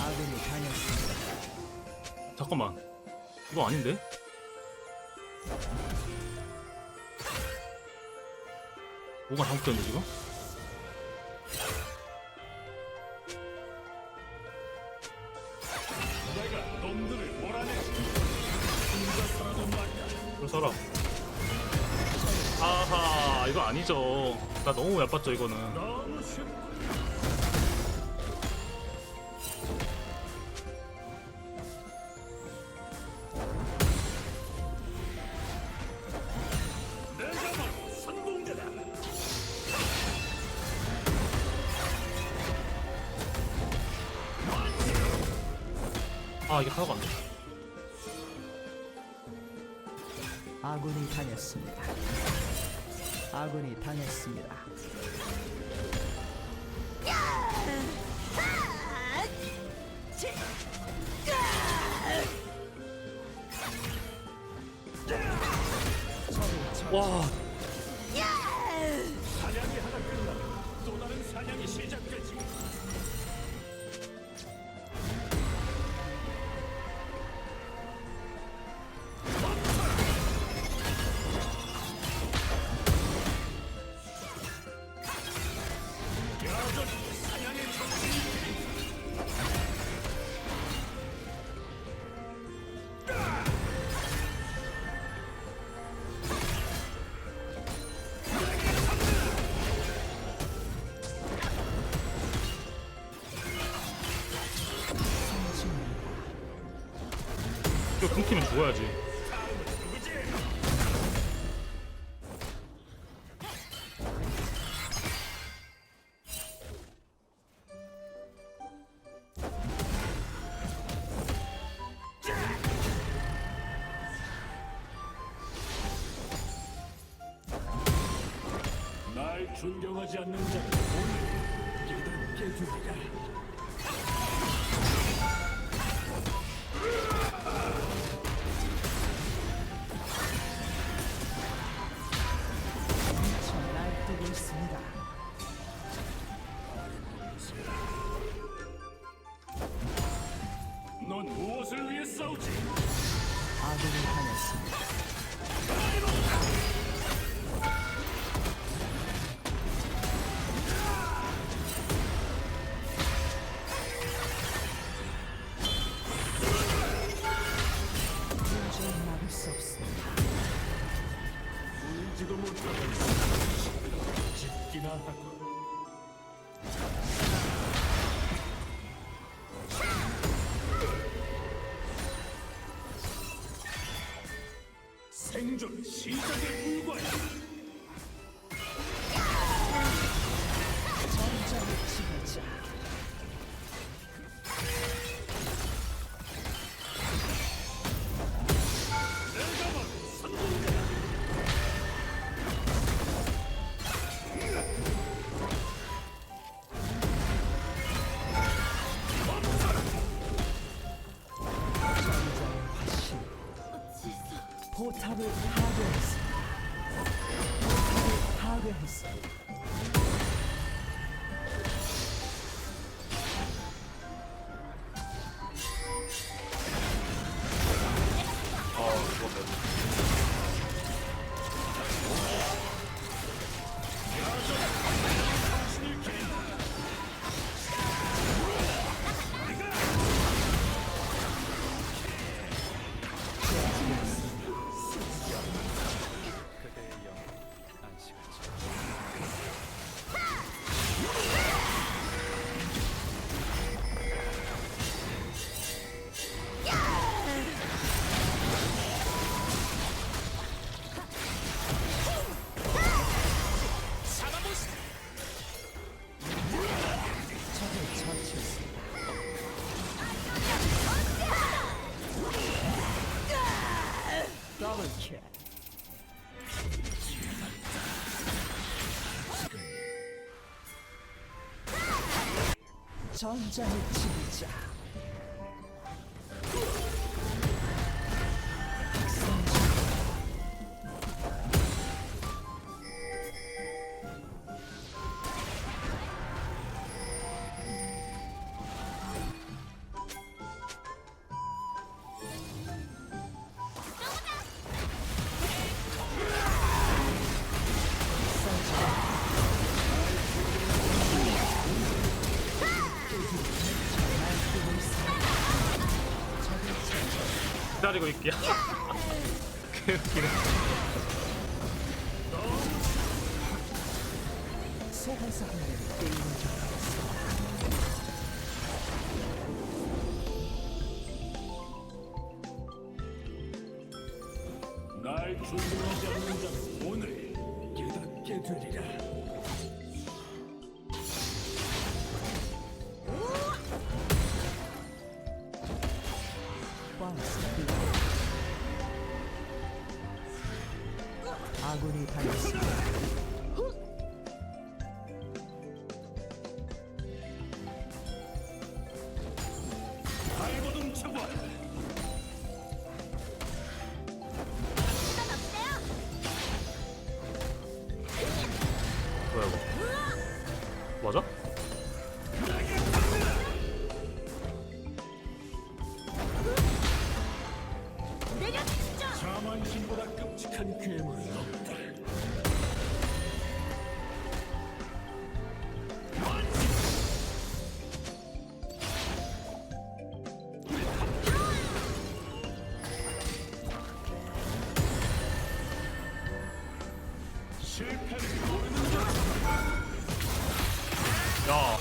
아군이 당했습니다. 잠깐만, 이거 아닌데? 뭐가 잘못됐는데 지금? 그걸 써라. 아하, 이거 아니죠. 나 너무 얕봤죠 이거는. 아, 이게 하나가 안 돼. 아군이 당했습니다. 아군이 당했습니다. 와, 사냥이 하나 끝나면 또 다른 사냥이 시작되지. 여전히 사냥의 정신이 이거 끊기면 죽어야지. 날 존경하지 않는 자는 오늘 깨닫게 되리라. 미쳐 날뛰고 있습니다. 넌 무엇을 위해 싸우지? 아군이 당했습니다. 도저히 막을 수 없습니다. 울지도 못하는 짓기나 하고. 생존 시작에 불과해. 전장의 지배자. 내가 바로 선봉대다. 전장의 화신. 포탑을 파괴했습니다. 포탑을 파괴했습니다. 적을 처치했습니다. 더블킬. 전장의 지배자. 기다리고 있게요. 개웃기네. 소환사 한 명이 게임을 접었습니다. 날 존중하지 않는 자는 오늘 깨닫게 되리라. 꽝스피드 아군이 당했습니다. 발버둥 차관. 뭐야 이거? 맞아? 자만심보다 끔찍한 괴물은 없다. 실패를 모르는 자. 야,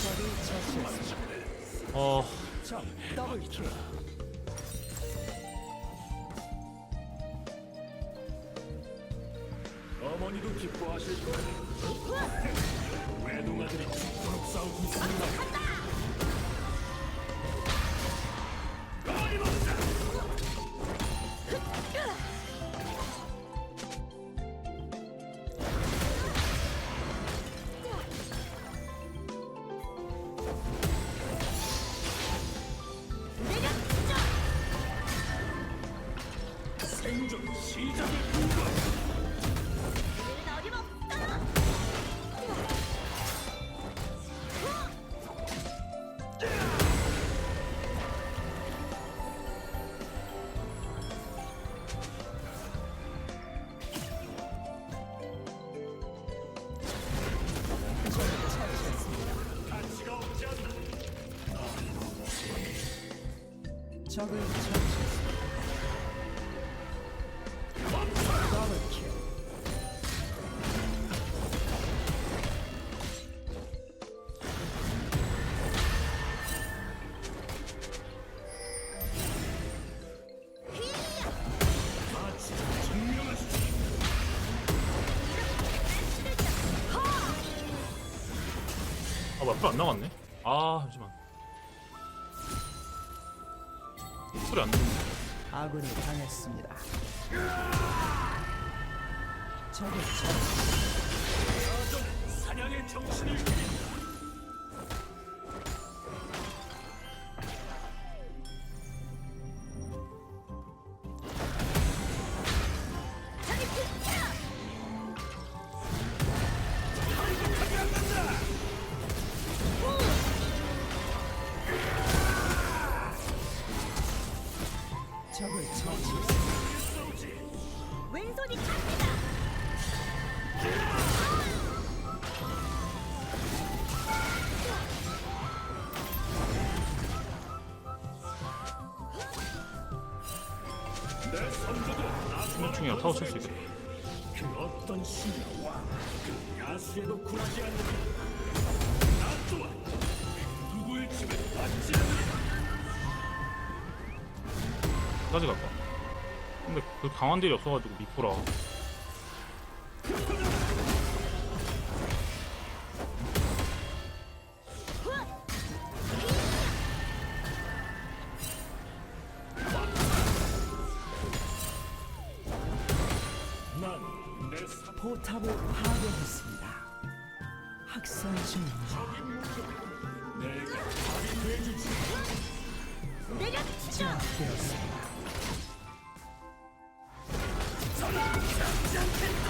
적을 처치했습니다. 어, 더블킬. 어머니도 기뻐하실 거야. 외동아들이 죽도록 싸우고 있습니다. 끊임없다. 생존 시작을 불과해. 가치가 없지 않나? 적을 처치했습니다. 더블킬. 가치를 증명하시지. 아 뭐야 풀안 나갔네? 아 잠시만. 소리 안 나네. 아군이 당했습니다. 적을 처치. 여전은 사냥의 정신을 드린다. 적을 처치했습니다. 왼손이 갑니다. 내 선조들은 중중이야 타워 칠 수 있겠다. 그 어떤 신이와 그 야수에도 굴하지 않는 나 또한 누구의 집에 받지 않는 까지 갈까? 근데 그 강한 딜이 없어가지고 미포라. 난내 포탑을 파괴했습니다. 학살 중입니다. 내가 답이 돼주지. 내려치죠. 제압되었습니다. 적을 처치했습니다.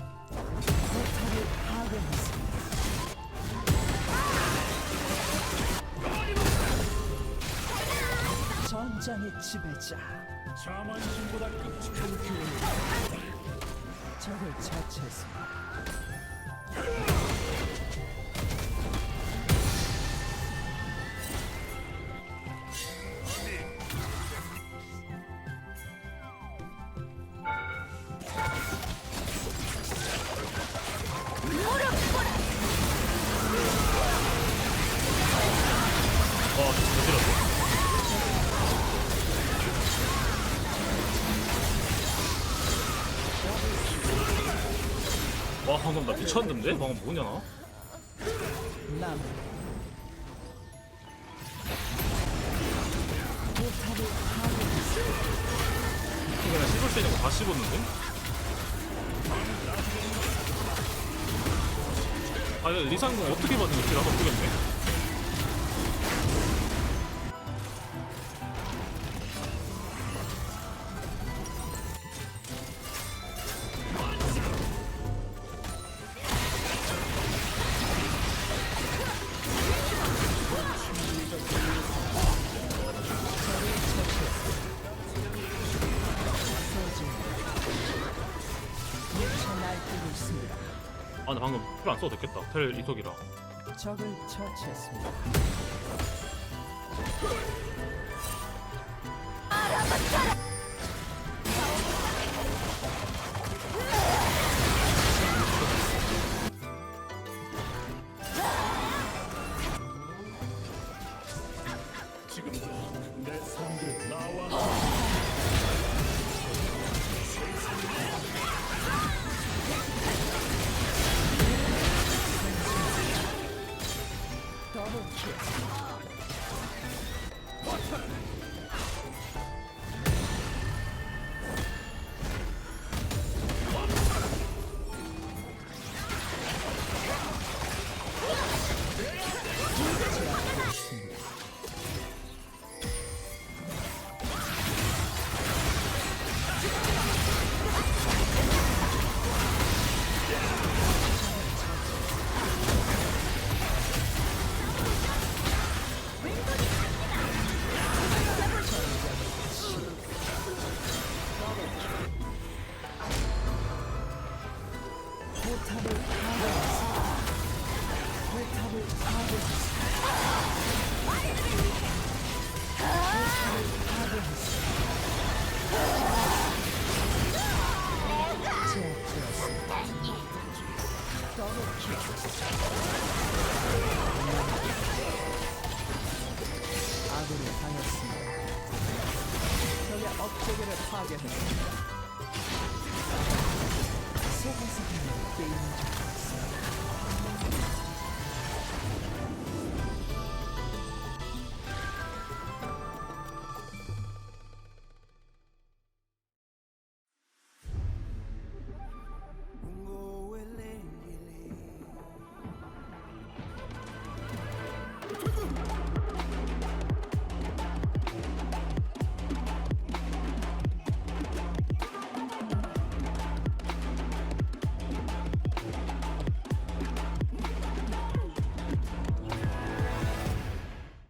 포탑을 파괴했습니다. 전장의 지배자 자만심보다 끔찍한 교훈을 적을 처치했습니다. 저지렀어. 와 방금 나 미쳤는데? 방금 뭐냐 나? 남 포탑을 파괴했습니다. 그냥 씹을 수 있는 거 다 씹었는데? 아 이거 리상공 어떻게 받는 거지? 나도 모르겠네. 미쳐 날뛰고 있습니다. 아 나 방금 풀 안 써도 됐겠다. 텔 이속이라. 적을 처치했습니다. 지금부터 내 손들 나와 더블킬. 제압되었습니다. 포탑을 파괴했습니다. 포탑을 파괴했습니다. 포탑을 파괴했습니다. 제압되었습니다. 더블킬. 아군이 당했습니다. 적의 업체계를 파괴했습니다.